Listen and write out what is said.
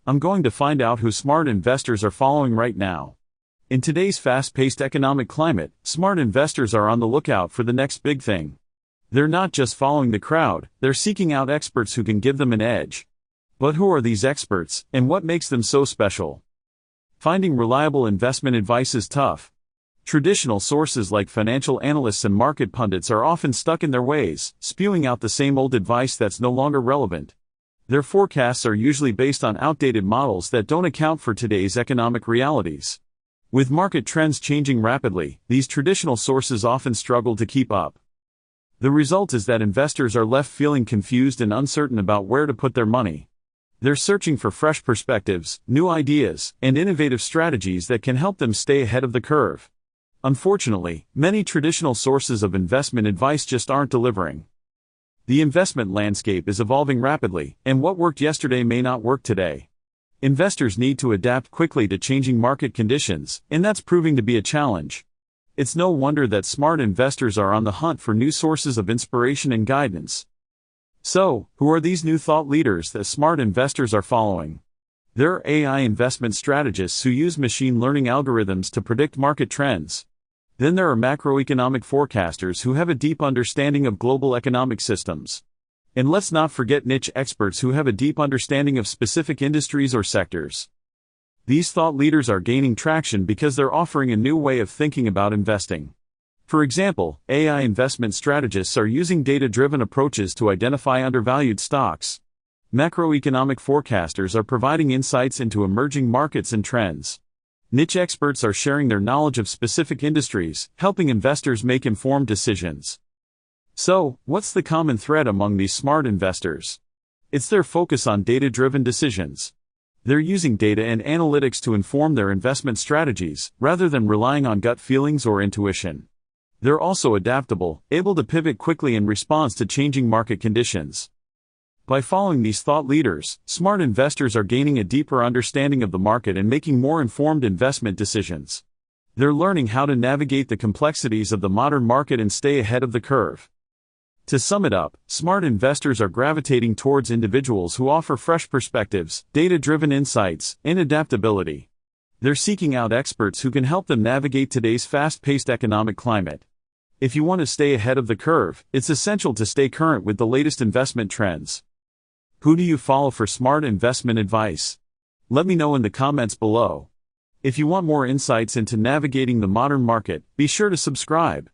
I'm going to find out who smart investors are following right now. In today's fast-paced economic climate, smart investors are on the lookout for the next big thing. They're not just following the crowd, they're seeking out experts who can give them an edge. But who are these experts, and what makes them so special? Finding reliable investment advice is tough. Traditional sources like financial analysts and market pundits are often stuck in their ways, spewing out the same old advice that's no longer relevant. Their forecasts are usually based on outdated models that don't account for today's economic realities. With market trends changing rapidly, these traditional sources often struggle to keep up. The result is that investors are left feeling confused and uncertain about where to put their money. They're searching for fresh perspectives, new ideas, and innovative strategies that can help them stay ahead of the curve. Unfortunately, many traditional sources of investment advice just aren't delivering. The investment landscape is evolving rapidly, and what worked yesterday may not work today. Investors need to adapt quickly to changing market conditions, and that's proving to be a challenge. It's no wonder that smart investors are on the hunt for new sources of inspiration and guidance. So, who are these new thought leaders that smart investors are following? There are AI investment strategists who use machine learning algorithms to predict market trends. Then there are macroeconomic forecasters who have a deep understanding of global economic systems. And let's not forget niche experts who have a deep understanding of specific industries or sectors. These thought leaders are gaining traction because they're offering a new way of thinking about investing. For example, AI investment strategists are using data-driven approaches to identify undervalued stocks. Macroeconomic forecasters are providing insights into emerging markets and trends. Niche experts are sharing their knowledge of specific industries, helping investors make informed decisions. So, what's the common thread among these smart investors? It's their focus on data-driven decisions. They're using data and analytics to inform their investment strategies, rather than relying on gut feelings or intuition. They're also adaptable, able to pivot quickly in response to changing market conditions. By following these thought leaders, smart investors are gaining a deeper understanding of the market and making more informed investment decisions. They're learning how to navigate the complexities of the modern market and stay ahead of the curve. To sum it up, smart investors are gravitating towards individuals who offer fresh perspectives, data-driven insights, and adaptability. They're seeking out experts who can help them navigate today's fast-paced economic climate. If you want to stay ahead of the curve, it's essential to stay current with the latest investment trends. Who do you follow for smart investment advice? Let me know in the comments below. If you want more insights into navigating the modern market, be sure to subscribe.